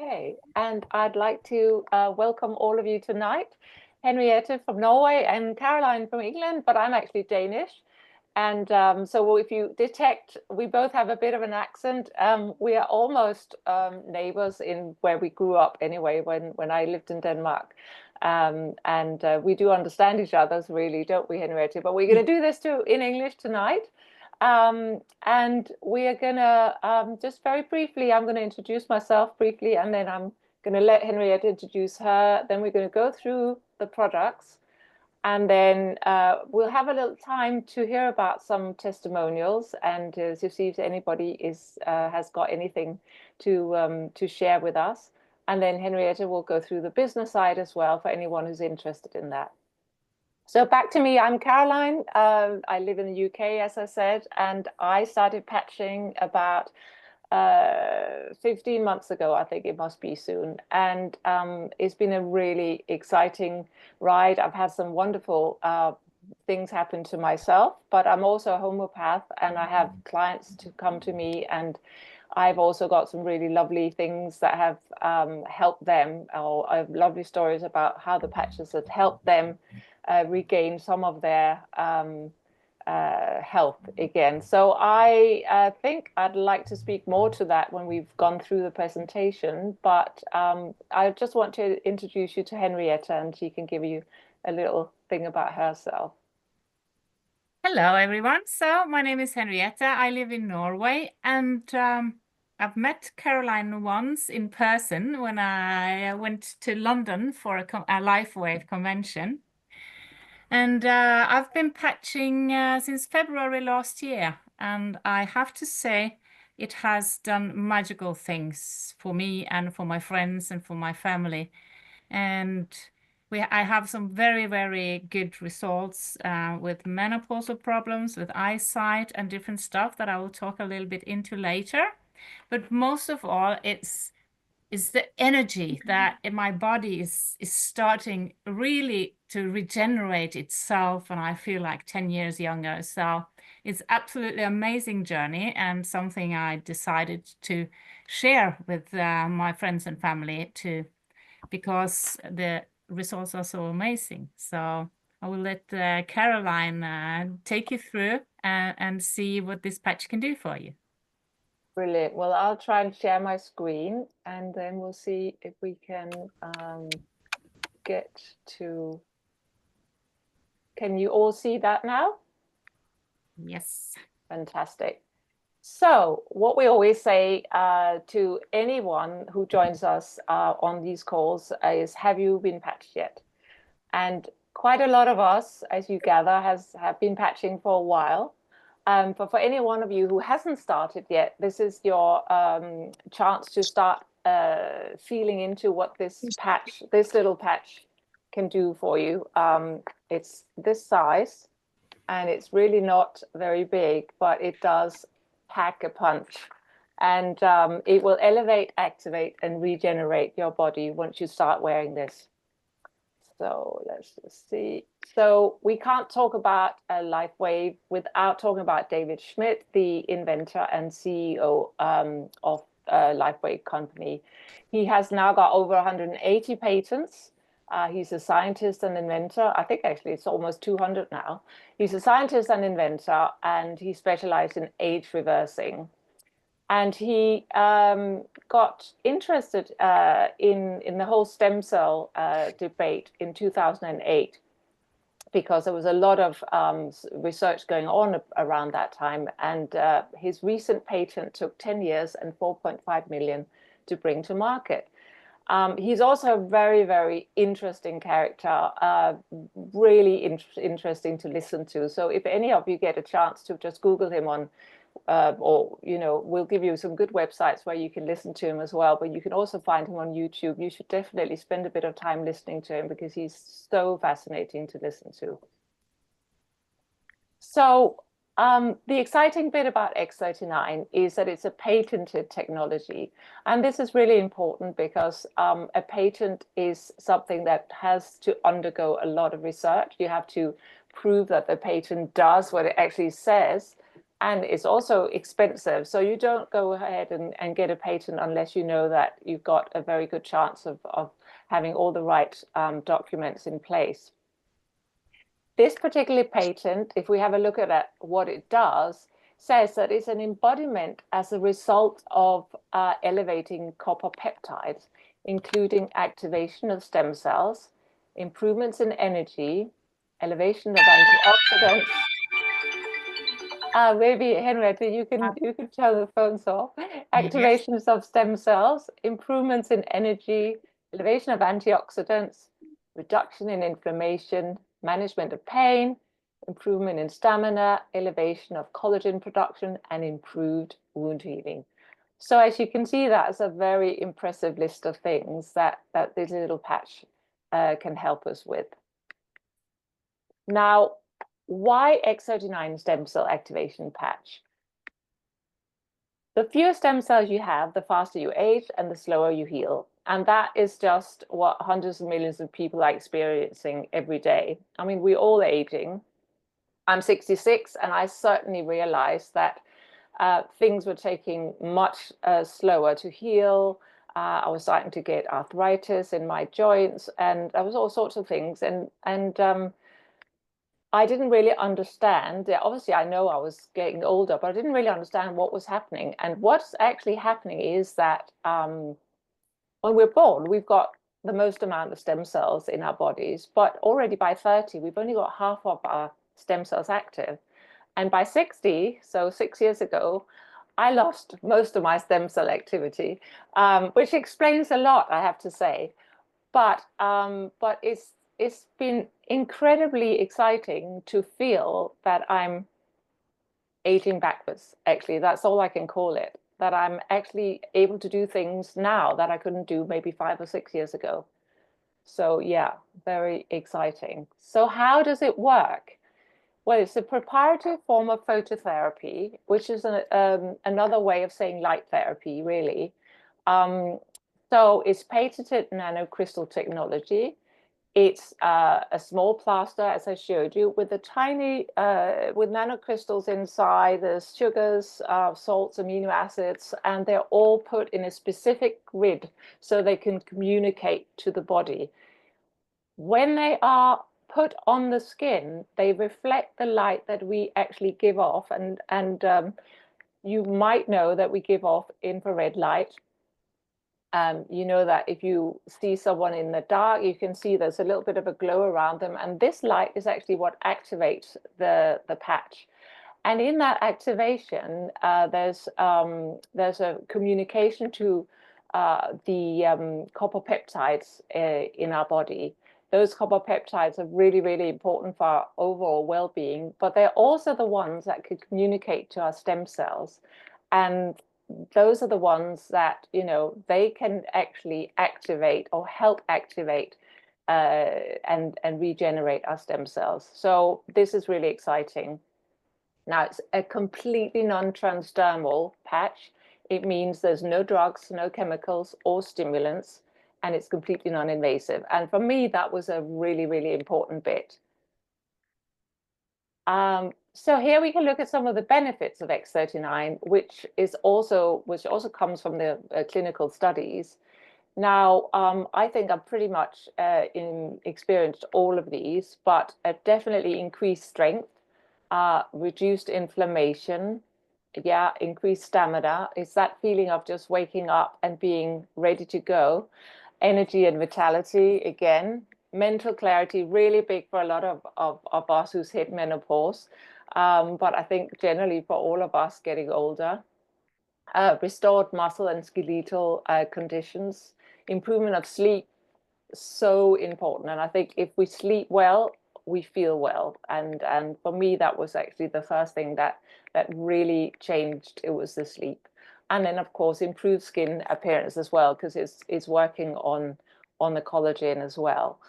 Okay, and I'd like to welcome all of you tonight. Henrietta from Norway and Caroline from England, but I'm actually Danish. And so if you detect, we both have a bit of an accent. We are almost neighbors in where we grew up anyway, when I lived in Denmark. And we do understand each other's really, don't we, Henrietta? But we're going to do this too in English tonight. And we are gonna just very briefly, I'm gonna introduce myself briefly, and then I'm gonna let Henrietta introduce her. Then we're gonna go through the products, and then we'll have a little time to hear about some testimonials and to see if anybody has got anything to share with us. And then Henrietta will go through the business side as well for anyone who's interested in that. So back to me, I'm Caroline. I live in the UK, as I said, and I started patching about 15 months ago, I think it must be soon. And it's been a really exciting ride. I've had some wonderful things happen to myself, but I'm also a homeopath and I have clients to come to me, and I've also got some really lovely things that have helped them, or I have lovely stories about how the patches have helped them regain some of their health again. So I think I'd like to speak more to that when we've gone through the presentation, but I just want to introduce you to Henrietta, and she can give you a little thing about herself. Hello, everyone. So my name is Henrietta. I live in Norway, and I've met Caroline once in person when I went to London for a LifeWave convention. And I've been patching since February last year, and I have to say it has done magical things for me and for my friends and for my family. And I have some very, very good results with menopausal problems, with eyesight and different stuff that I will talk a little bit into later. But most of all, it's the energy that in my body is starting really to regenerate itself, and I feel like 10 years younger. So it's absolutely amazing journey, and something I decided to share with my friends and family too, because the results are so amazing. So I will let Caroline take you through and see what this patch can do for you. Brilliant. Well, I'll try and share my screen, and then we'll see if we can get to. Can you all see that now? Yes. Fantastic. So what we always say to anyone who joins us on these calls is, have you been patched yet? And quite a lot of us, as you gather, have been patching for a while. But for any one of you who hasn't started yet, this is your chance to start feeling into what this little patch can do for you. It's this size, and it's really not very big, but it does pack a punch. And it will elevate, activate, and regenerate your body once you start wearing this. So let's just see. So we can't talk about a LifeWave without talking about David Schmidt, the inventor and CEO of LifeWave company. He has now got over 180 patents. He's a scientist and inventor. I think actually it's almost 200 now. He's a scientist and inventor, and he specialized in age reversing. And he got interested in the whole stem cell debate in 2008, because there was a lot of research going on around that time. And his recent patent took 10 years and 4.5 million to bring to market. He's also a very, very interesting character, really interesting to listen to. So if any of you get a chance to just Google him on, or, we'll give you some good websites where you can listen to him as well, but you can also find him on YouTube. You should definitely spend a bit of time listening to him, because he's so fascinating to listen to. So the exciting bit about X39 is that it's a patented technology. And this is really important because a patent is something that has to undergo a lot of research. You have to prove that the patent does what it actually says. and it's also expensive. So you don't go ahead and get a patent unless you know that you've got a very good chance of having all the right documents in place. This particular patent, if we have a look at what it does, says that it's an embodiment as a result of elevating copper peptides, including activation of stem cells, improvements in energy, elevation of antioxidants. Maybe Henrietta, you can turn the phones off. Yes. Activations of stem cells, improvements in energy, elevation of antioxidants, reduction in inflammation, management of pain, improvement in stamina, elevation of collagen production, and improved wound healing. So as you can see, that's a very impressive list of things that this little patch can help us with. Now, why X39 stem cell activation patch? The fewer stem cells you have, the faster you age and the slower you heal. And that is just what hundreds of millions of people are experiencing every day. I mean, we're all aging. I'm 66, and I certainly realized that things were taking much slower to heal. I was starting to get arthritis in my joints, and there was all sorts of things. And I didn't really understand. Obviously, I know I was getting older, but I didn't really understand what was happening. And what's actually happening is that when we're born, we've got the most amount of stem cells in our bodies, but already by 30, we've only got half of our stem cells active. And by 60, so 6 years ago, I lost most of my stem cell activity, which explains a lot, I have to say. But it's been incredibly exciting to feel that I'm aging backwards. Actually, that's all I can call it. That I'm actually able to do things now that I couldn't do maybe 5 or 6 years ago. So yeah, very exciting. So how does it work? Well, it's a proprietary form of phototherapy, which is another way of saying light therapy, really. Um, so it's patented nanocrystal technology. It's a small plaster, as I showed you, with a tiny, with nanocrystals inside. There's sugars, salts, amino acids, and they're all put in a specific grid so they can communicate to the body. When they are put on the skin, they reflect the light that we actually give off, and you might know that we give off infrared light. You know that if you see someone in the dark, you can see there's a little bit of a glow around them, and this light is actually what activates the patch. And in that activation, there's a communication to the copper peptides in our body. Those copper peptides are really, really important for our overall well-being, but they're also the ones that could communicate to our stem cells. And those are the ones that, they can actually activate or help activate and regenerate our stem cells. So this is really exciting. Now, it's a completely non-transdermal patch. It means there's no drugs, no chemicals or stimulants, and it's completely non-invasive. And for me, that was a really, really important bit. So here we can look at some of the benefits of X39, which also comes from the clinical studies. Now, I think I've pretty much experienced all of these, but definitely increased strength, reduced inflammation, increased stamina. It's that feeling of just waking up and being ready to go. Energy and vitality, again, mental clarity, really big for a lot of us who's hit menopause. But I think generally for all of us getting older, restored muscle and skeletal conditions, improvement of sleep, so important. And I think if we sleep well, we feel well. And for me, that was actually the first thing that really changed. It was the sleep. And then, of course, improved skin appearance as well, because it's working on the collagen as well.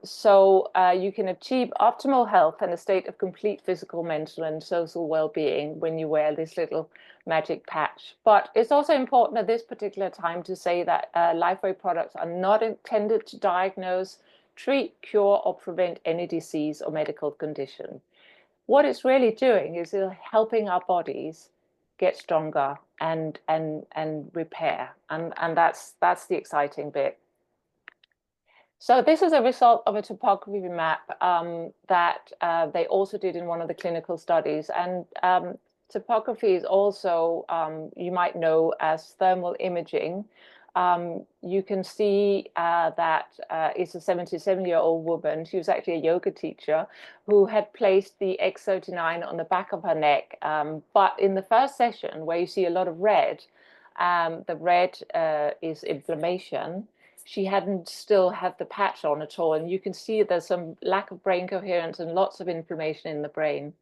So you can achieve optimal health and a state of complete physical, mental, and social well-being when you wear this little magic patch. But it's also important at this particular time to say that LifeWay products are not intended to diagnose, treat, cure, or prevent any disease or medical condition. what it's really doing is it's helping our bodies get stronger and repair, and that's the exciting bit. So this is a result of a topography map that they also did in one of the clinical studies. And topography is also, you might know as thermal imaging. You can see that it's a 77-year-old woman. She was actually a yoga teacher who had placed the X39 on the back of her neck. But in the first session, where you see a lot of red, the red is inflammation. She hadn't still had the patch on at all. And you can see there's some lack of brain coherence and lots of inflammation in the brain.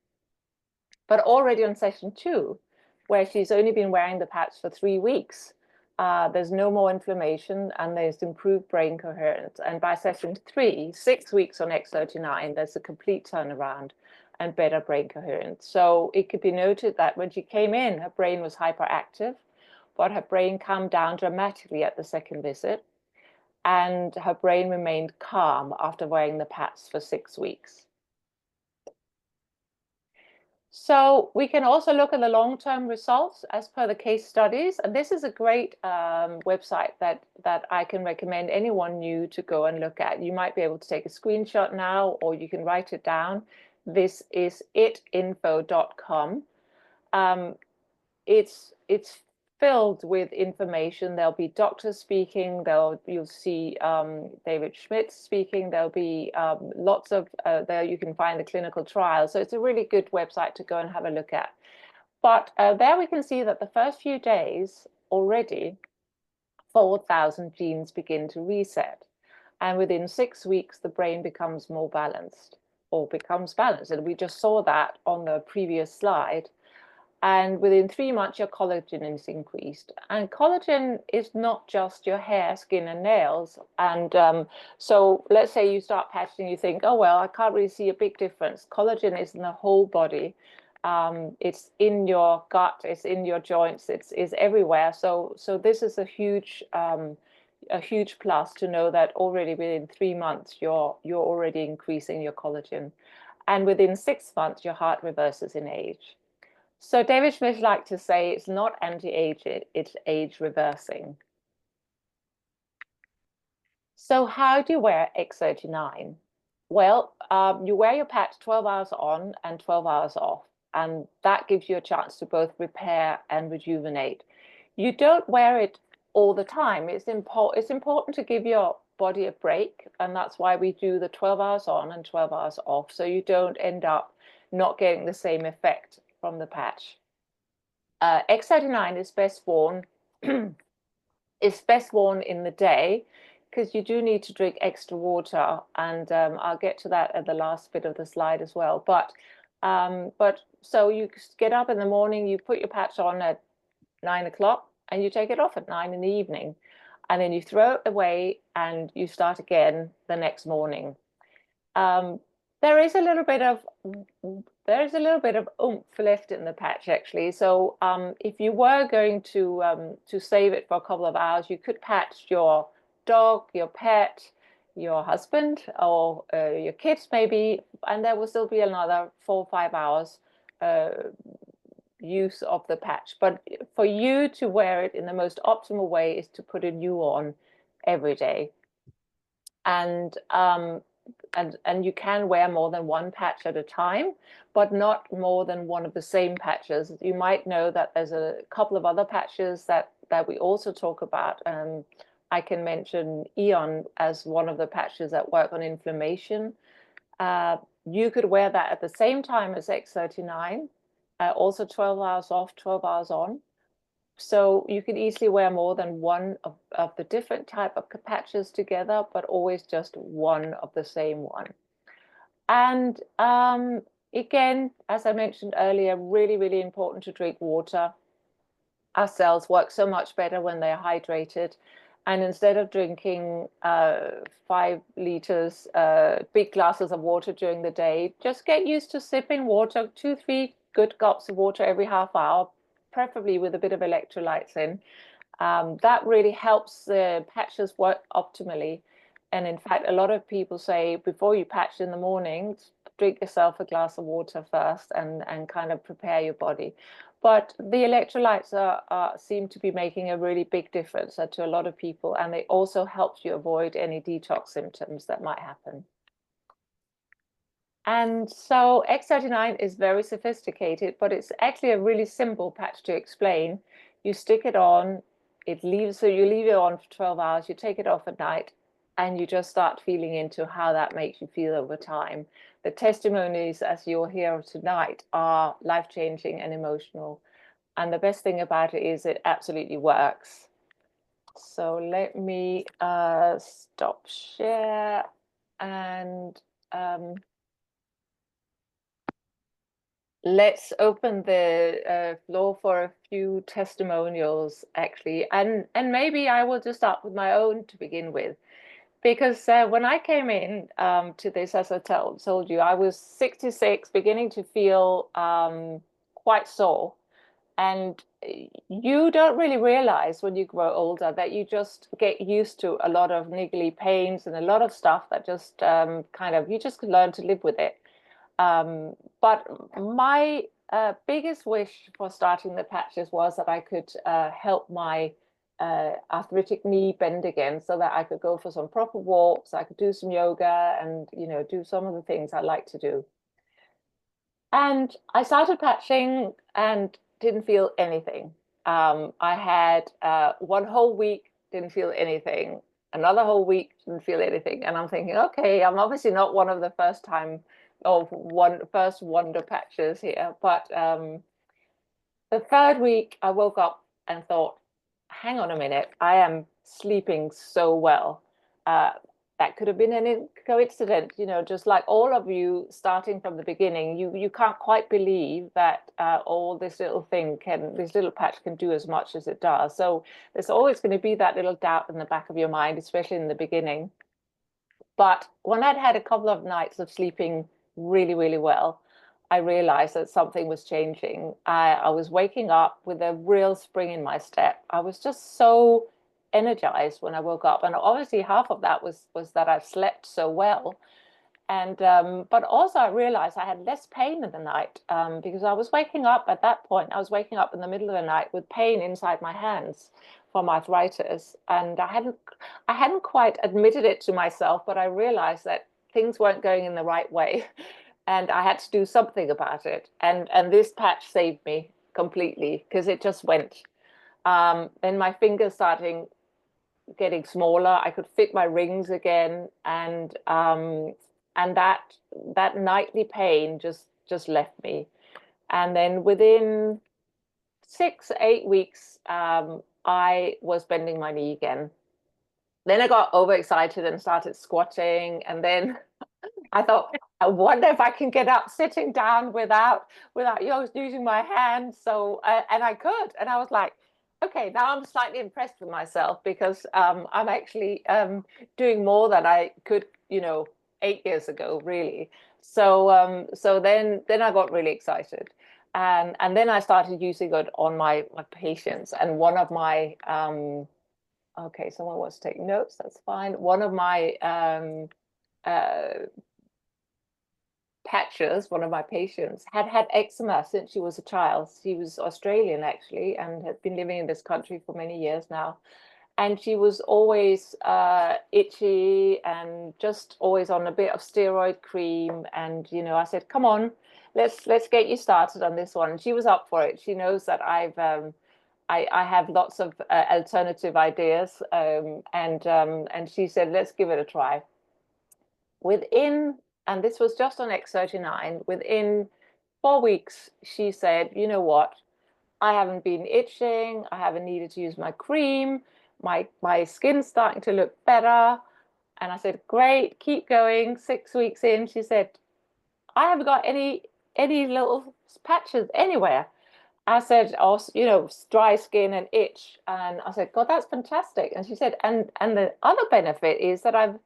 But already on session 2, where she's only been wearing the patch for 3 weeks, there's no more inflammation and there's improved brain coherence. And by session 3, 6 weeks on X39, there's a complete turnaround and better brain coherence. So it could be noted that when she came in, her brain was hyperactive, but her brain calmed down dramatically at the second visit. And her brain remained calm after wearing the patch for 6 weeks. So we can also look at the long-term results as per the case studies. And this is a great website that I can recommend anyone new to go and look at. You might be able to take a screenshot now, or you can write it down. This is itinfo.com. It's filled with information. There'll be doctors speaking. You'll see David Schmidt speaking. There'll be lots of there you can find the clinical trials. So it's a really good website to go and have a look at. But there we can see that the first few days already 4,000 genes begin to reset. And within 6 weeks, the brain becomes more balanced or becomes balanced. And we just saw that on the previous slide. And within 3 months, your collagen is increased. And collagen is not just your hair, skin, and nails. And so let's say you start patching, you think, oh, well, I can't really see a big difference. Collagen is in the whole body. It's in your gut, it's in your joints, it's everywhere. So this is a huge plus to know that already within 3 months, you're already increasing your collagen. And within 6 months, your heart reverses in age. So David Schmidt liked to say it's not anti-aging, it's age reversing. So how do you wear X39? Well, you wear your patch 12 hours on and 12 hours off, and that gives you a chance to both repair and rejuvenate. You don't wear it all the time. It's important to give your body a break, and that's why we do the 12 hours on and 12 hours off, so you don't end up not getting the same effect from the patch. X39 is best worn in the day because you do need to drink extra water, and I'll get to that at the last bit of the slide as well. But so you get up in the morning, you put your patch on at 9 o'clock, and you take it off at 9 in the evening, and then you throw it away and you start again the next morning. There is a little bit of oomph left in the patch, actually. So if you were going to save it for a couple of hours, you could patch your dog, your pet, your husband, or your kids maybe, and there will still be another 4 or 5 hours use of the patch. But for you to wear it in the most optimal way is to put a new on every day. And you can wear more than one patch at a time, but not more than one of the same patches. You might know that there's a couple of other patches that we also talk about. I can mention Eon as one of the patches that work on inflammation. You could wear that at the same time as X39, also 12 hours off, 12 hours on. So you can easily wear more than one of the different type of patches together, but always just one of the same one. And again, as I mentioned earlier, really, really important to drink water. Our cells work so much better when they're hydrated. And instead of drinking 5 liters, big glasses of water during the day, just get used to sipping water, 2, 3 good gulps of water every half hour, preferably with a bit of electrolytes in. That really helps the patches work optimally. And in fact, a lot of people say before you patch in the morning, drink yourself a glass of water first and kind of prepare your body. But the electrolytes seem to be making a really big difference to a lot of people, and they also help you avoid any detox symptoms that might happen. And so X39 is very sophisticated, but it's actually a really simple patch to explain. You stick it on, it leaves, so you leave it on for 12 hours, you take it off at night, and you just start feeling into how that makes you feel over time. The testimonies, as you'll hear tonight, are life-changing and emotional. And the best thing about it is it absolutely works. So let me stop share and let's open the floor for a few testimonials, actually, and maybe I will just start with my own to begin with, because when I came in to this, as I told you, I was 66, beginning to feel quite sore, and you don't really realize when you grow older that you just get used to a lot of niggly pains and a lot of stuff that just kind of you just learn to live with it. But my biggest wish for starting the patches was that I could help my arthritic knee bend again so that I could go for some proper walks, I could do some yoga and, do some of the things I like to do. And I started patching and didn't feel anything. I had one whole week, didn't feel anything. Another whole week, didn't feel anything. And I'm thinking, okay, I'm obviously not one of the first wonder patches here. But the third week, I woke up and thought, hang on a minute, I am sleeping so well. Uh, that could have been a coincidence, just like all of you starting from the beginning, you can't quite believe that all this this little patch can do as much as it does. So there's always going to be that little doubt in the back of your mind, especially in the beginning. But when I'd had a couple of nights of sleeping really, really well, I realized that something was changing. I was waking up with a real spring in my step. I was just so energized when I woke up. And obviously half of that was that I slept so well. And but also I realized I had less pain in the night because I was waking up at that point. I was waking up in the middle of the night with pain inside my hands from arthritis, and I hadn't quite admitted it to myself, but I realized that things weren't going in the right way, and I had to do something about it. And this patch saved me completely because it just went. Then my fingers starting getting smaller. I could fit my rings again, and that nightly pain just left me. And then within 6, 8 weeks, I was bending my knee again. Then I got overexcited and started squatting, and then I thought, I wonder if I can get up sitting down without using my hands. So and I could, and I was like, okay, now I'm slightly impressed with myself because I'm actually doing more than I could, 8 years ago, really. So then I got really excited, and then I started using it on my patients, and one of my okay, someone wants to take notes. That's fine. One of my uh, patches, one of my patients, had had eczema since she was a child. She was Australian, actually, and had been living in this country for many years now. And she was always itchy and just always on a bit of steroid cream. And, I said, come on, let's get you started on this one. And she was up for it. She knows that I have lots of alternative ideas. And she said, let's give it a try. And this was just on X39, within 4 weeks, she said, you know what? I haven't been itching. I haven't needed to use my cream. My skin's starting to look better. And I said, great, keep going. 6 weeks in, she said, I haven't got any little patches anywhere. I said, oh, dry skin and itch. And I said, God, that's fantastic. And she said, and the other benefit is that I'm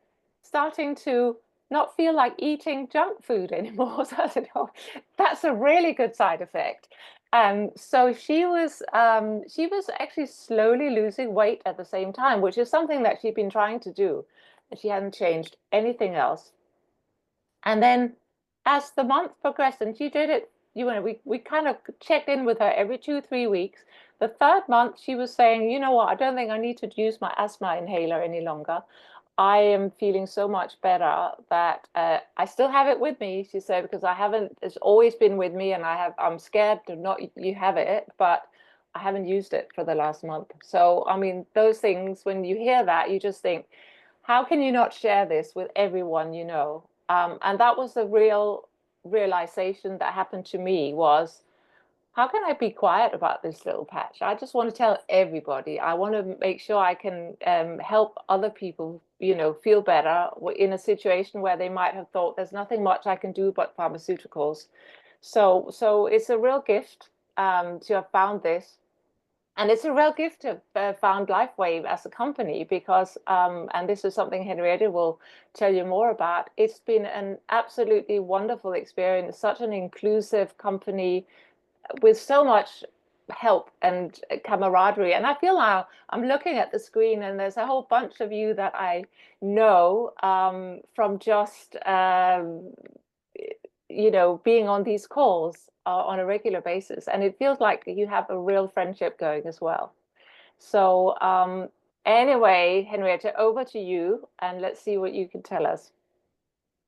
starting to not feel like eating junk food anymore. So I said, oh, that's a really good side effect. So she was actually slowly losing weight at the same time, which is something that she'd been trying to do. and she hadn't changed anything else. And then as the month progressed, and she did it, we kind of checked in with her every 2, 3 weeks. The third month, she was saying, you know what, I don't think I need to use my asthma inhaler any longer. I am feeling so much better that I still have it with me, she said, because I haven't, it's always been with me and I'm scared to not you have it, but I haven't used it for the last month. So, I mean, those things, when you hear that, you just think, how can you not share this with everyone you know? And that was the real realization that happened to me was, how can I be quiet about this little patch? I just want to tell everybody. I want to make sure I can help other people, feel better in a situation where they might have thought there's nothing much I can do but pharmaceuticals. So it's a real gift to have found this. And it's a real gift to have found LifeWave as a company because, and this is something Henrietta will tell you more about, it's been an absolutely wonderful experience, such an inclusive company with so much help and camaraderie. And I feel now I'm looking at the screen and there's a whole bunch of you that I know from just being on these calls on a regular basis. And it feels like you have a real friendship going as well. So anyway, Henrietta, over to you and let's see what you can tell us.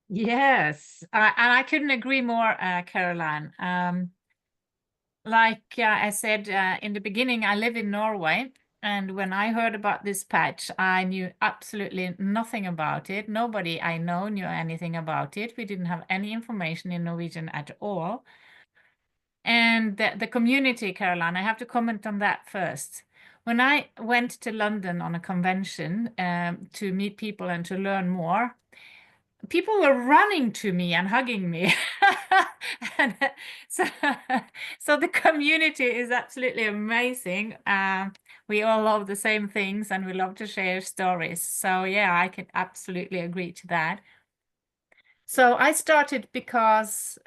Yes, and I couldn't agree more, Caroline. Like I said in the beginning, I live in Norway. And when I heard about this patch, I knew absolutely nothing about it. Nobody I know knew anything about it. We didn't have any information in Norwegian at all. And the community, Caroline, I have to comment on that first. When I went to London on a convention to meet people and to learn more, people were running to me and hugging me. And so, so the community is absolutely amazing. We all love the same things and we love to share stories. So yeah, I can absolutely agree to that. So I started because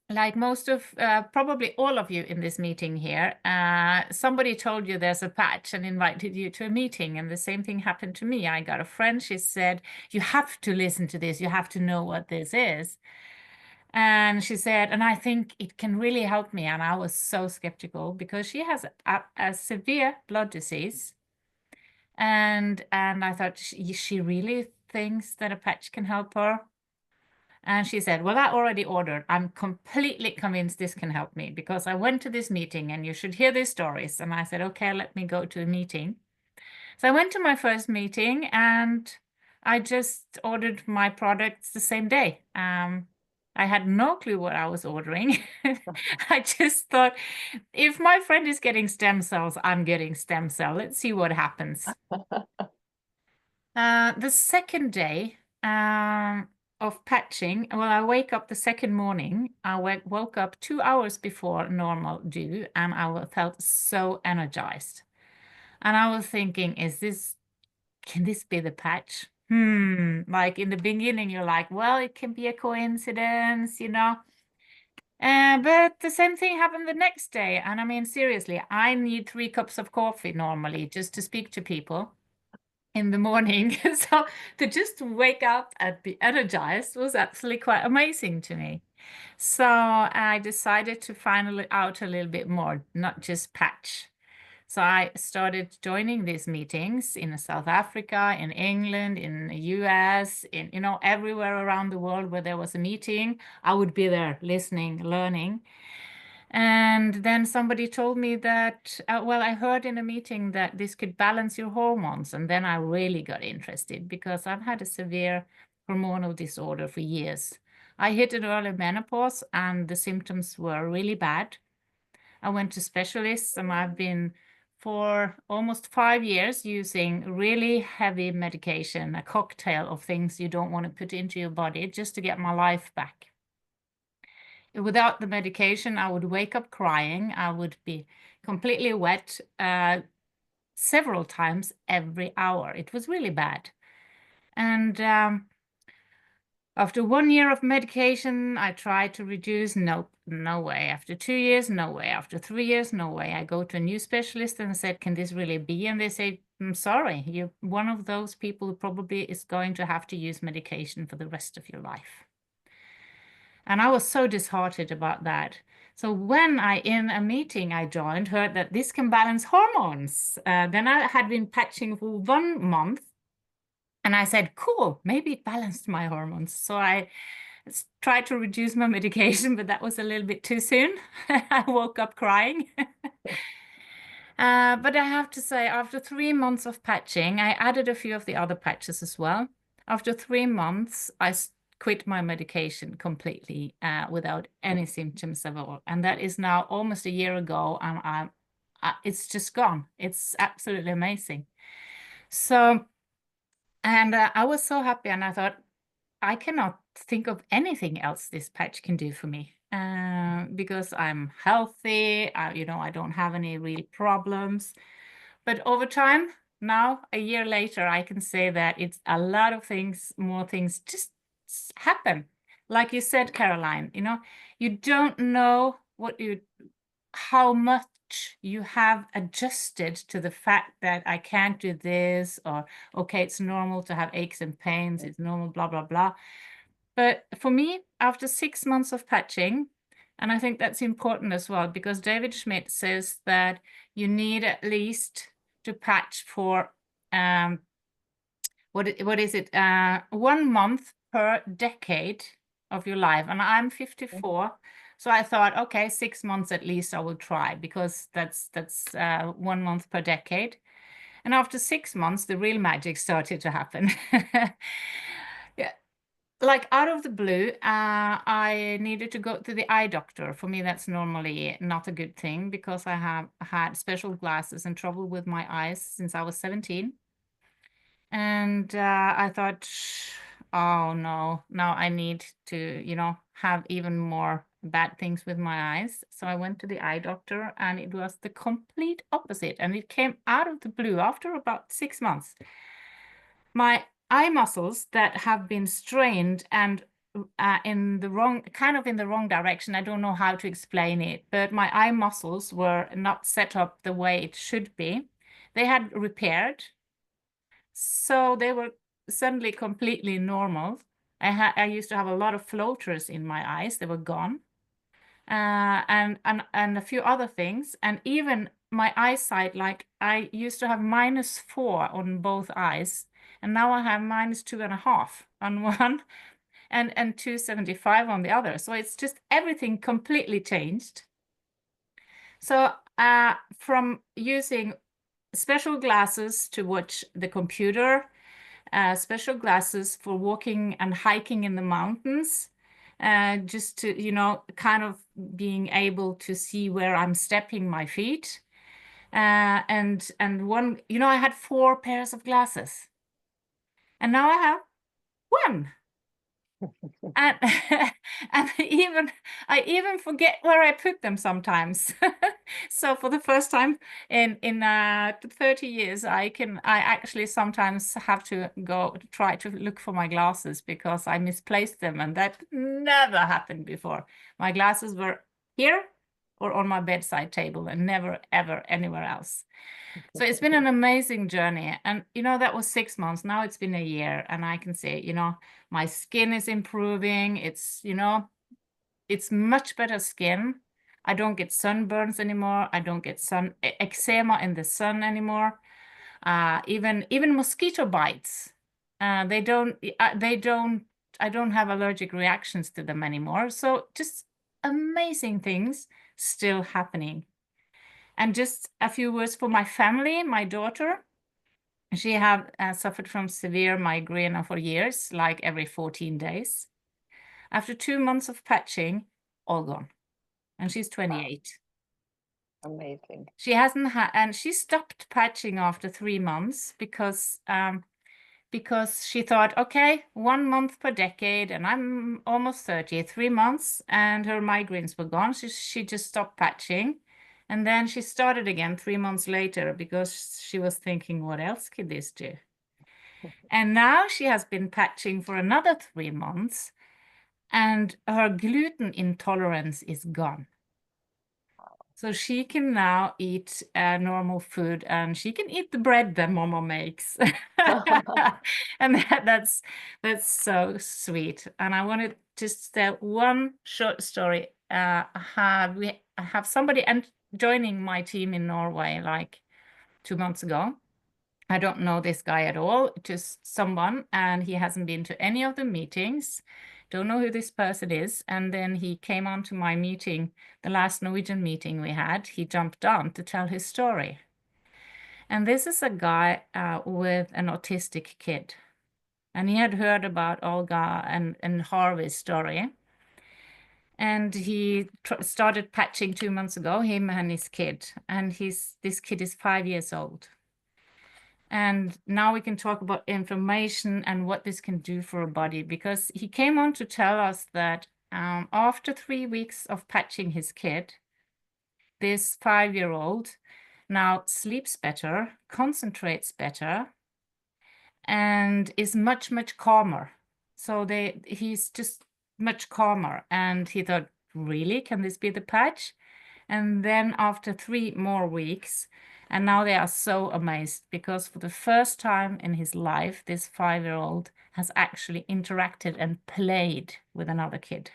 like most of, probably all of you in this meeting here, somebody told you there's a patch and invited you to a meeting. And the same thing happened to me. I got a friend, she said, you have to listen to this. You have to know what this is. And she said, and I think it can really help me. And I was so skeptical because she has a severe blood disease. And I thought, she really thinks that a patch can help her. And she said, well, I already ordered. I'm completely convinced this can help me because I went to this meeting and you should hear these stories. And I said, okay, let me go to a meeting. So I went to my first meeting and I just ordered my products the same day. I had no clue what I was ordering. I just thought, if my friend is getting stem cells, I'm getting stem cell. Let's see what happens. The second day of patching, well, I wake up the second morning. I woke up 2 hours before normal due, and I felt so energized. And I was thinking, can this be the patch? Like in the beginning, you're like, well, it can be a coincidence, you know. But the same thing happened the next day. And I mean, seriously, I need 3 cups of coffee normally just to speak to people in the morning. So to just wake up and be energized was actually quite amazing to me. So I decided to find out a little bit more, not just patch. So I started joining these meetings in South Africa, in England, in the US, in, everywhere around the world where there was a meeting. I would be there listening, learning. And then somebody told me that, well, I heard in a meeting that this could balance your hormones. And then I really got interested because I've had a severe hormonal disorder for years. I hit an early menopause and the symptoms were really bad. I went to specialists and I've been for almost 5 years using really heavy medication, a cocktail of things you don't want to put into your body just to get my life back. Without the medication, I would wake up crying. I would be completely wet several times every hour. It was really bad. And after 1 year of medication, I tried to reduce. Nope, no way. After 2 years, no way. After 3 years, no way. I go to a new specialist and said, can this really be? And they say, I'm sorry, you're one of those people who probably is going to have to use medication for the rest of your life. And I was so disheartened about that. So when I, in a meeting I joined, heard that this can balance hormones, then I had been patching for 1 month. And I said, cool, maybe it balanced my hormones. So I tried to reduce my medication, but that was a little bit too soon. I woke up crying. But I have to say, after 3 months of patching, I added a few of the other patches as well. After 3 months, I quit my medication completely without any symptoms at all. And that is now almost a year ago, and it's just gone. It's absolutely amazing. So, and I was so happy, and I thought, I cannot think of anything else this patch can do for me because I'm healthy, I don't have any real problems. But over time, now, a year later, I can say that it's a lot of things, more things just happen. Like you said, Caroline, you don't know how much you have adjusted to the fact that I can't do this, or okay, it's normal to have aches and pains, it's normal, blah, blah, blah. But for me, after 6 months of patching, and I think that's important as well, because David Schmidt says that you need at least to patch for, what is it, 1 month per decade of your life. And I'm 54. So I thought, okay, 6 months at least I will try, because that's 1 month per decade. And after 6 months, the real magic started to happen. Yeah. Like out of the blue, I needed to go to the eye doctor. For me, that's normally not a good thing because I have had special glasses and trouble with my eyes since I was 17. And I thought, oh no, now I need to, have even more bad things with my eyes. So I went to the eye doctor, and it was the complete opposite. And it came out of the blue after about 6 months. My eye muscles that have been strained and in the wrong direction. I don't know how to explain it, but my eye muscles were not set up the way it should be. They had repaired, so they were suddenly completely normal. I used to have a lot of floaters in my eyes. They were gone. And a few other things. And even my eyesight, like I used to have -4 on both eyes, and now I have -2.5 on one and 2.75 on the other. So it's just everything completely changed. So from using special glasses to watch the computer, special glasses for walking and hiking in the mountains, just to, kind of being able to see where I'm stepping my feet. And one, I had 4 pairs of glasses, and now I have 1. And and I even forget where I put them sometimes. So for the first time in 30 years, I actually sometimes have to go try to look for my glasses because I misplaced them, and that never happened before. My glasses were here or on my bedside table, and never ever anywhere else. So it's been an amazing journey. And, that was 6 months. Now it's been a year, and I can say, my skin is improving. It's much better skin. I don't get sunburns anymore. I don't get eczema in the sun anymore. Even mosquito bites. I don't have allergic reactions to them anymore. So just amazing things still happening. And just a few words for my family. My daughter, she have suffered from severe migraine for years, like every 14 days. After 2 months of patching, all gone. And she's 28. Amazing. She hasn't had, and she stopped patching after 3 months because she thought, okay, 1 month per decade, and I'm almost 30, 3 months, and her migraines were gone. She just stopped patching. And then she started again 3 months later because she was thinking, what else could this do? And now she has been patching for another 3 months, and her gluten intolerance is gone. So she can now eat normal food, and she can eat the bread that Mama makes. And that's so sweet. And I wanted to just tell one short story. I have somebody joining my team in Norway like 2 months ago. I don't know this guy at all, just someone, and he hasn't been to any of the meetings. Don't know who this person is. And then he came on to my meeting, the last Norwegian meeting we had. He jumped on to tell his story. And this is a guy with an autistic kid. And he had heard about Olga and Harvey's story. And he started patching 2 months ago, him and his kid. And this kid is 5 years old. And now we can talk about inflammation and what this can do for a body, because he came on to tell us that after 3 weeks of patching his kid, this 5-year-old now sleeps better, concentrates better, and is much, much calmer. So he's just much calmer. And he thought, really, can this be the patch? And then after 3 more weeks, and now they are so amazed because for the first time in his life, this 5-year-old has actually interacted and played with another kid.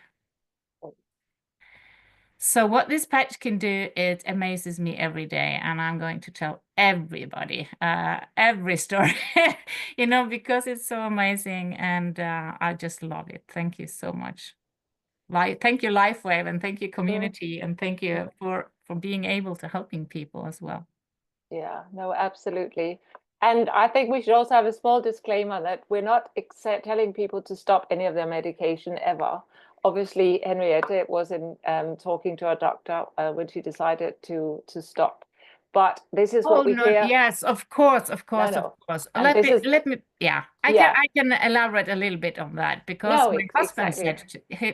So what this patch can do, it amazes me every day, and I'm going to tell everybody every story, because it's so amazing, and I just love it. Thank you so much. Thank you, LifeWave, and thank you, community, and thank you for being able to helping people as well. Yeah, no, absolutely. And I think we should also have a small disclaimer that we're not telling people to stop any of their medication ever. Obviously, Henrietta was in talking to her doctor when she decided to stop. But this is what we hear. Yes, of course, of course. And Let me, yeah, I can elaborate a little bit on that, because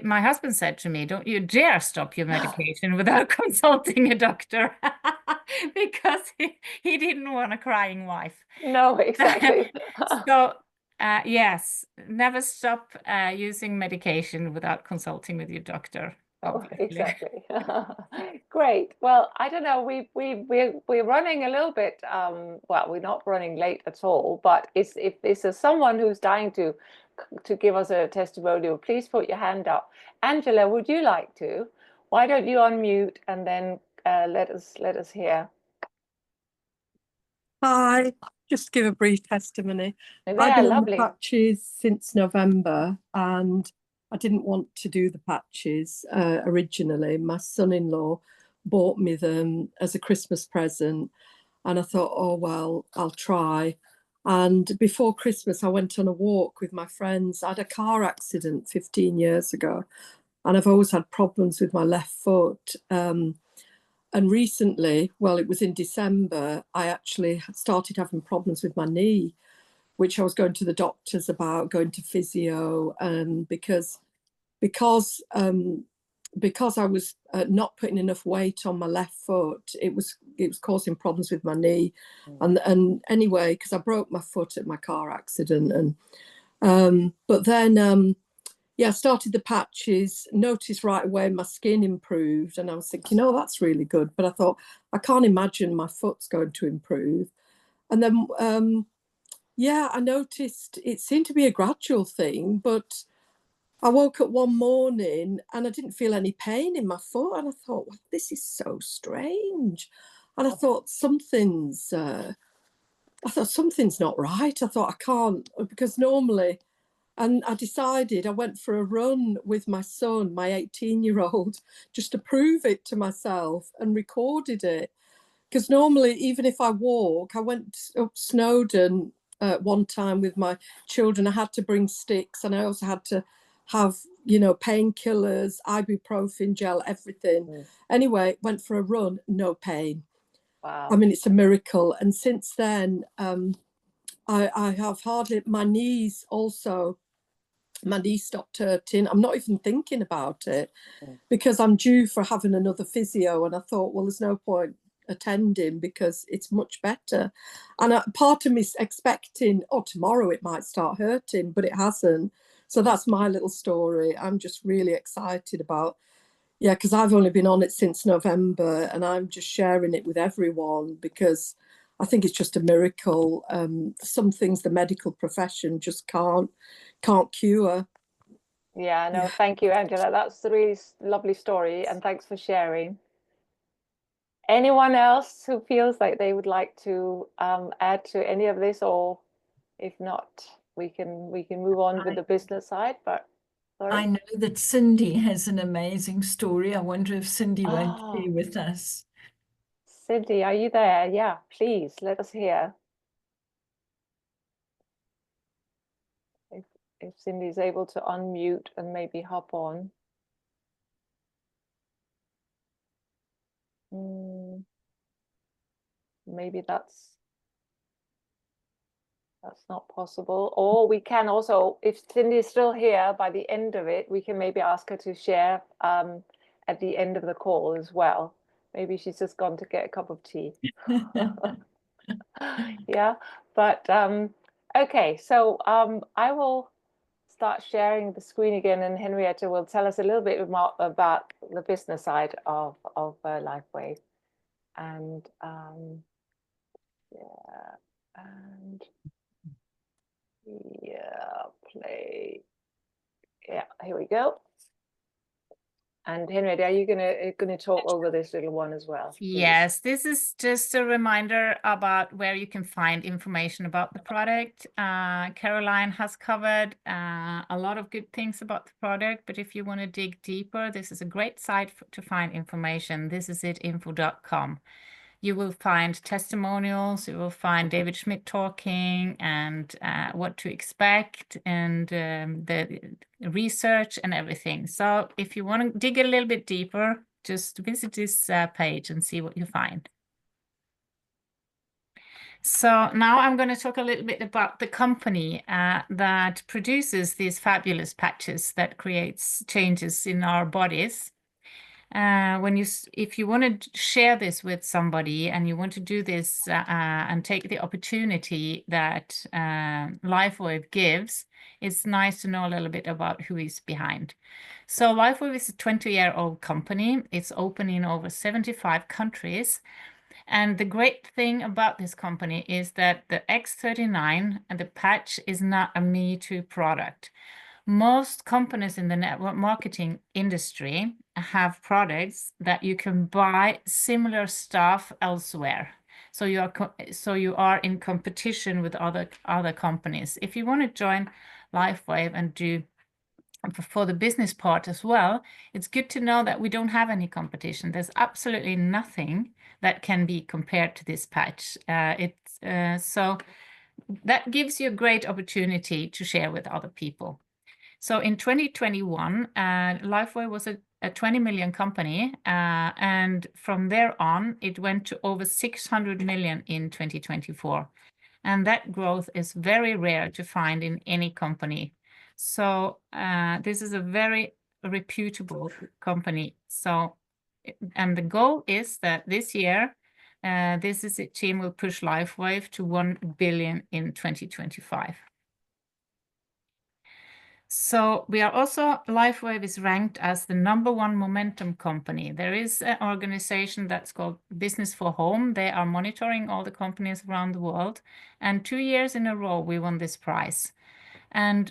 my husband said to me, "Don't you dare stop your medication without consulting a doctor," because he didn't want a crying wife. No, exactly. So yes, never stop using medication without consulting with your doctor. Oh, exactly. Great. Well, I don't know. We're running a little bit. Well, we're not running late at all. But if there's someone who's dying to give us a testimonial, please put your hand up. Angela, would you like to? Why don't you unmute and then let us hear. Hi, just give a brief testimony. They I've are been on lovely. the patches since November, and I didn't want to do the patches originally. My son-in-law bought me them as a Christmas present, and I thought, oh, well, I'll try. And before Christmas, I went on a walk with my friends. I had a car accident 15 years ago, and I've always had problems with my left foot. And recently, well, it was in December, I actually started having problems with my knee, which I was going to the doctors about, going to physio, and because I was not putting enough weight on my left foot, it was causing problems with my knee. And anyway, because I broke my foot at my car accident, and but then I started the patches, noticed right away my skin improved, and I was thinking, oh, that's really good. But I thought, I can't imagine my foot's going to improve. And then, I noticed it seemed to be a gradual thing, but I woke up one morning and I didn't feel any pain in my foot. And I thought, well, this is so strange. And I thought, something's not right. I thought, I can't, because normally... And I decided, I went for a run with my son, my 18-year-old, just to prove it to myself, and recorded it. Because normally, even if I walk, I went up Snowdon one time with my children. I had to bring sticks, and I also had to have, painkillers, ibuprofen gel, everything. Anyway, went for a run, no pain. Wow. I mean, it's a miracle. And since then, I have hardly, my knees also, my knee stopped hurting. I'm not even thinking about it because I'm due for having another physio, and I thought, well, there's no point attending because it's much better. And part of me is expecting, oh, tomorrow it might start hurting, but it hasn't. So that's my little story. I'm just really excited about, Yeah, because I've only been on it since November, and I'm just sharing it with everyone because I think it's just a miracle. Some things the medical profession just can't cure. Yeah, no, Yeah. thank you, Angela. That's a really lovely story, and thanks for sharing. Anyone else who feels like they would like to add to any of this, or if not, we can move on with the business side. But sorry. I know that Cindy has an amazing story. I wonder if Cindy won't be with us. Cindy, are you there? Yeah, please let us hear. If Cindy's able to unmute and maybe hop on. Maybe that's not possible. Or we can also, if Cindy is still here by the end of it, we can maybe ask her to share at the end of the call as well. Maybe she's just gone to get a cup of tea. Yeah, but okay, so I will start sharing the screen again, and Henrietta will tell us a little bit more about the business side of LifeWave. And yeah, and yeah, play. Yeah, here we go. And Henrietta, are you gonna talk over this little one as well? Please? Yes, this is just a reminder about where you can find information about the product. Caroline has covered a lot of good things about the product, but if you want to dig deeper, this is a great site to find information. This is info.com. You will find testimonials, you will find David Schmidt talking and what to expect and the research and everything. So if you want to dig a little bit deeper, just visit this page and see what you find. So now I'm going to talk a little bit about the company that produces these fabulous patches that creates changes in our bodies. If you want to share this with somebody and you want to do this and take the opportunity that LifeWave gives, it's nice to know a little bit about who is behind. So LifeWave is a 20-year-old company. It's open in over 75 countries. And the great thing about this company is that the X39 and the patch is not a Me Too product. Most companies in the network marketing industry have products that you can buy similar stuff elsewhere. So you are in competition with other companies. If you want to join LifeWave and do for the business part as well, it's good to know that we don't have any competition. There's absolutely nothing that can be compared to this patch. So that gives you a great opportunity to share with other people. So in 2021, LifeWave was a 20 million company, and from there on, it went to over 600 million in 2024. And that growth is very rare to find in any company. So this is a very reputable company. So, and the goal is that this year, this team will push LifeWave to 1 billion in 2025. So we are also, LifeWave is ranked as the #1 momentum company. There is an organization that's called Business for Home. They are monitoring all the companies around the world. And 2 years in a row, we won this prize. And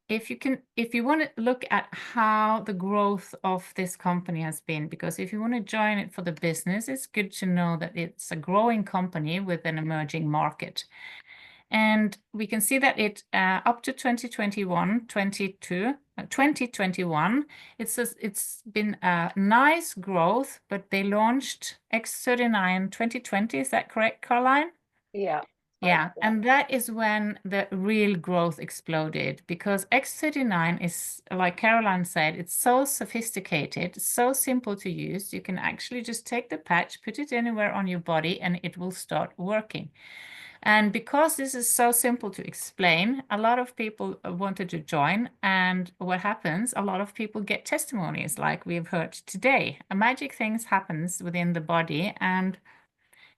if you want to look at how the growth of this company has been, because if you want to join it for the business, it's good to know that it's a growing company with an emerging market. And we can see that it up to 2021, it's been a nice growth, but they launched X39 2020. Is that correct, Caroline? Yeah. Yeah, and that is when the real growth exploded, because X39 is, like Caroline said, it's so sophisticated, so simple to use. You can actually just take the patch, put it anywhere on your body, and it will start working. And because this is so simple to explain, a lot of people wanted to join. And what happens? A lot of people get testimonies like we've heard today. A magic things happens within the body and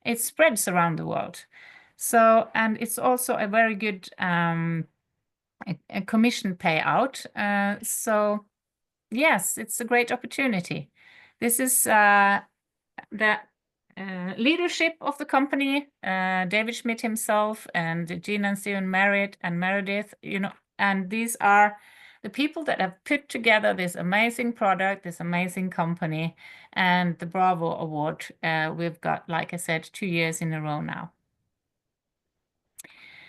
it spreads around the world. So, and it's also a very good a commission payout. So yes, it's a great opportunity. This is the leadership of the company, David Schmidt himself, and Jean and Steven Merritt and Meredith, and these are the people that have put together this amazing product, this amazing company, and the Bravo Award we've got, like I said, 2 years in a row now.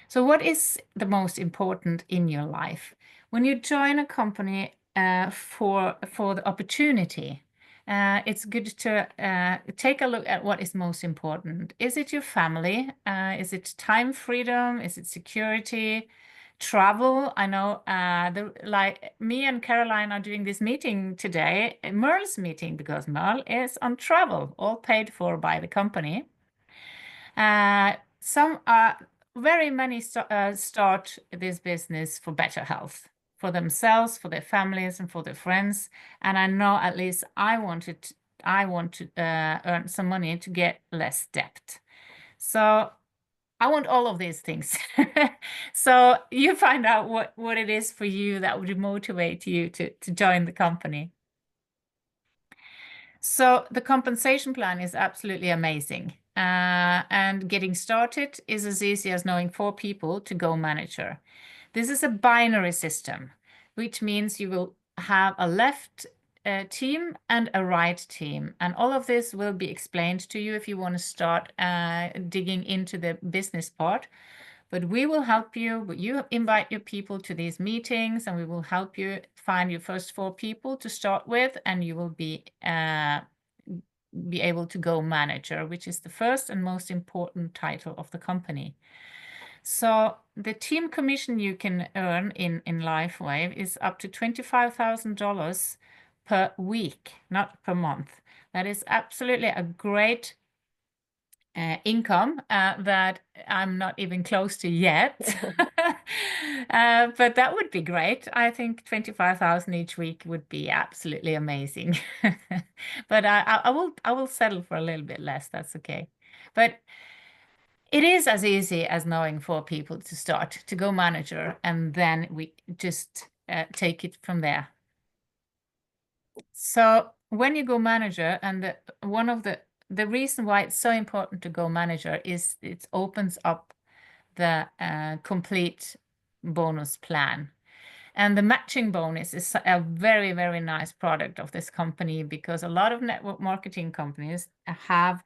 So what is the most important in your life? When you join a company for the opportunity, it's good to take a look at what is most important. Is it your family? Is it time freedom? Is it security? Travel? I know like me and Caroline are doing this meeting today, Merle's meeting, because Merle is on travel, all paid for by the company. Very many start this business for better health, for themselves, for their families, and for their friends. And I know at least I want to earn some money to get less debt. So I want all of these things. So you find out what it is for you that would motivate you to join the company. So the compensation plan is absolutely amazing. And getting started is as easy as knowing 4 people to go manager. This is a binary system, which means you will have a left team and a right team. And all of this will be explained to you if you want to start digging into the business part. But we will help you. You invite your people to these meetings, and we will help you find your first 4 people to start with, and you will be able to go manager, which is the first and most important title of the company. So the team commission you can earn in LifeWave is up to $25,000 per week, not per month. That is absolutely a great income that I'm not even close to yet. But that would be great. I think 25,000 each week would be absolutely amazing. But I will settle for a little bit less. That's okay. But it is as easy as knowing 4 people to start to go manager, and then we just take it from there. So when you go manager, and one of the reason why it's so important to go manager is it opens up the complete bonus plan. And the matching bonus is a very, very nice product of this company, because a lot of network marketing companies have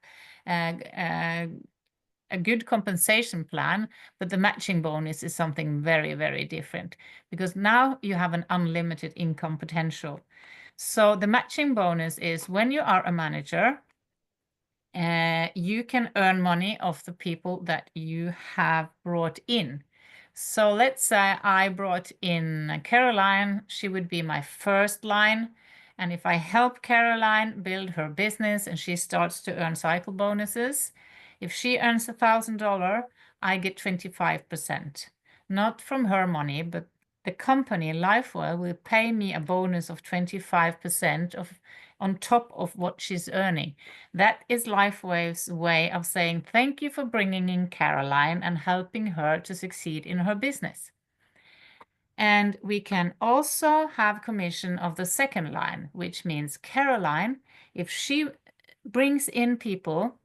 a good compensation plan, but the matching bonus is something very, very different, because now you have an unlimited income potential. So the matching bonus is when you are a manager, you can earn money off the people that you have brought in. So let's say I brought in Caroline, she would be my first line. And if I help Caroline build her business and she starts to earn cycle bonuses, if she earns $1,000, I get 25%, not from her money, but the company, LifeWell, will pay me a bonus of 25% on top of what she's earning. That is LifeWave's way of saying thank you for bringing in Caroline and helping her to succeed in her business. And we can also have commission of the second line, which means Caroline, if she brings in people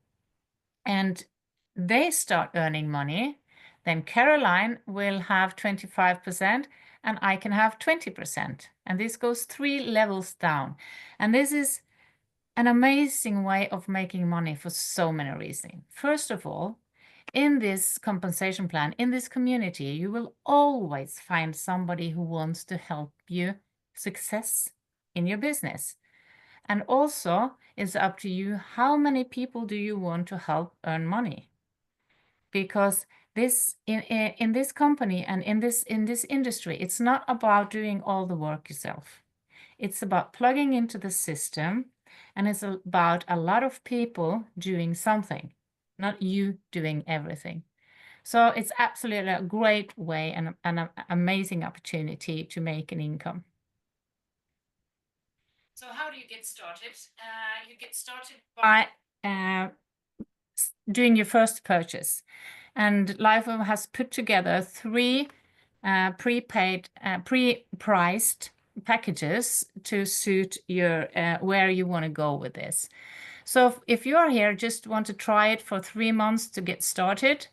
and they start earning money, then Caroline will have 25% and I can have 20%. And this goes 3 levels down. And this is an amazing way of making money for so many reasons. First of all, in this compensation plan, in this community, you will always find somebody who wants to help you success in your business. And also, it's up to you, how many people do you want to help earn money? Because this in this company and in this industry, it's not about doing all the work yourself. It's about plugging into the system, and it's about a lot of people doing something, not you doing everything. So it's absolutely a great way and an amazing opportunity to make an income. So how do you get started? You get started by doing your first purchase. And LifeWave has put together 3 pre-priced packages to suit your where you want to go with this. So if you are here, just want to try it for 3 months to get started,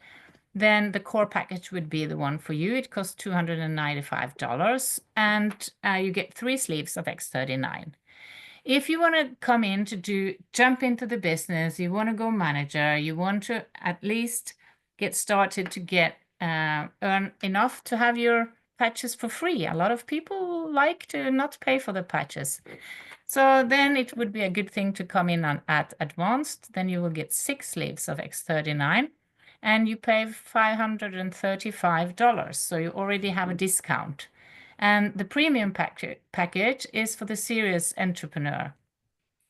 then the core package would be the one for you. It costs $295, and you get 3 sleeves of X39. If you want to come in to jump into the business, you want to go manager, you want to at least get started to get earn enough to have your patches for free. A lot of people like to not pay for the patches. So then it would be a good thing to come in at advanced. Then you will get 6 sleeves of X39 and you pay $535. So you already have a discount. And the premium package is for the serious entrepreneur.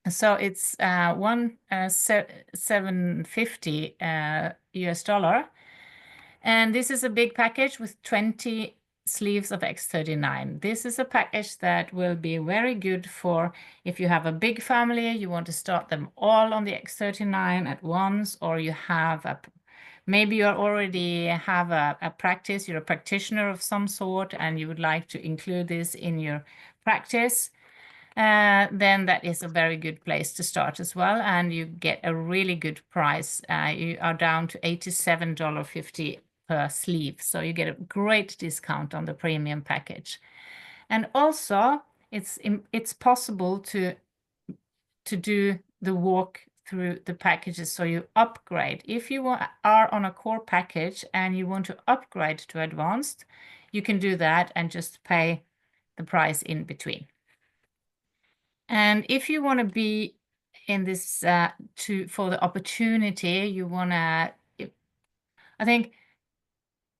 So it's $750 US dollar. And this is a big package with 20 sleeves of X39. This is a package that will be very good for if you have a big family, you want to start them all on the X39 at once, or you have maybe you already have a practice, you're a practitioner of some sort, and you would like to include this in your practice. Then that is a very good place to start as well, and you get a really good price. You are down to $87.50 per sleeve, so you get a great discount on the premium package. And also, it's possible to do the walk through the packages, so you upgrade. If you are on a core package and you want to upgrade to advanced, you can do that and just pay the price in between. And if you want to be in this for the opportunity, you want to, I think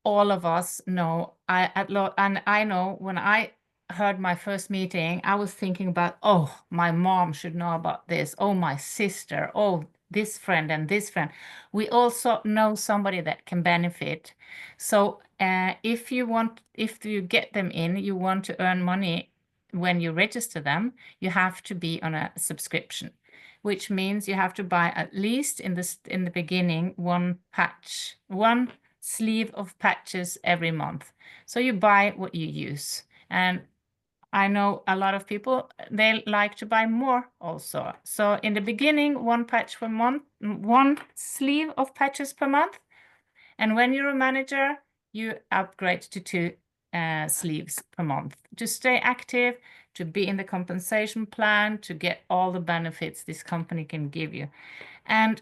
all of us know, and I know when I heard my first meeting, I was thinking about, oh, my mom should know about this. Oh, my sister. Oh, this friend and this friend. We also know somebody that can benefit. So if you get them in, you want to earn money when you register them, you have to be on a subscription, which means you have to buy at least in the beginning one sleeve of patches every month. So you buy what you use. And I know a lot of people, they like to buy more also. So in the beginning, one patch per month, one sleeve of patches per month. And when you're a manager, you upgrade to 2 sleeves per month to stay active, to be in the compensation plan, to get all the benefits this company can give you. And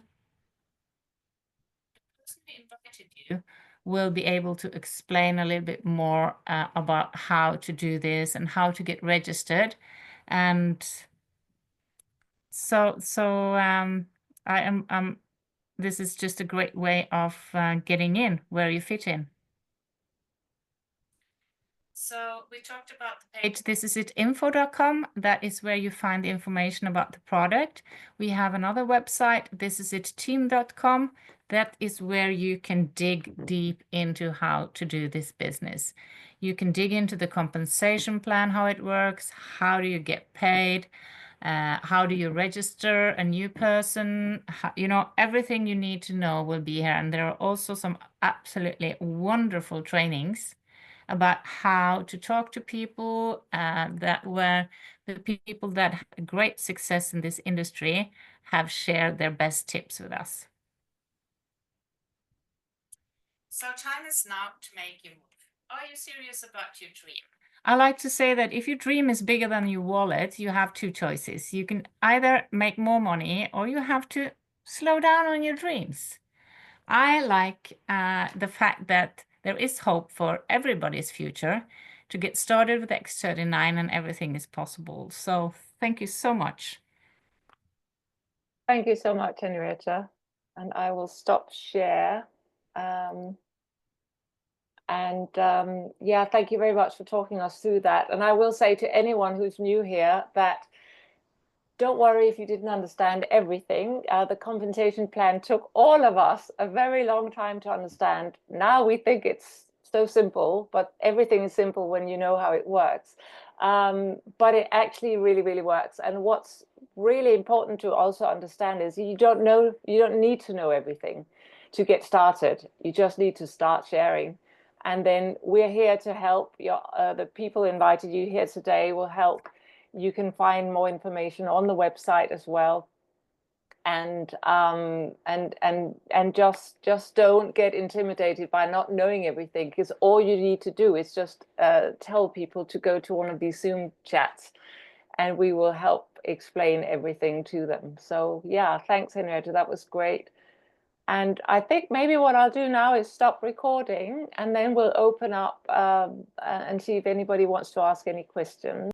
the person who invited you will be able to explain a little bit more about how to do this and how to get registered. And so this is just a great way of getting in where you fit in. So we talked about the page, thisisit.info.com. That is where you find the information about the product. We have another website, thisisitteam.com. That is where you can dig deep into how to do this business. You can dig into the compensation plan, how it works, how do you get paid, how do you register a new person, everything you need to know will be here. And there are also some absolutely wonderful trainings about how to talk to people where the people that have great success in this industry have shared their best tips with us. So time is now to make your move. Are you serious about your dream? I like to say that if your dream is bigger than your wallet, you have 2 choices. You can either make more money or you have to slow down on your dreams. I like the fact that there is hope for everybody's future to get started with X39 and everything is possible. So thank you so much. Thank you so much, Henrietta. And I will stop share. Yeah, thank you very much for talking us through that. And I will say to anyone who's new here that don't worry if you didn't understand everything. The compensation plan took all of us a very long time to understand. Now we think it's so simple, but everything is simple when you know how it works. But it actually really, really works. And what's really important to also understand is you don't need to know everything to get started. You just need to start sharing. And then we're here to help. The people invited you here today will help. You can find more information on the website as well. And just don't get intimidated by not knowing everything, because all you need to do is just tell people to go to one of these Zoom chats, and we will help explain everything to them. So yeah, thanks, Henrietta, that was great. And I think maybe what I'll do now is stop recording, and then we'll open up and see if anybody wants to ask any questions.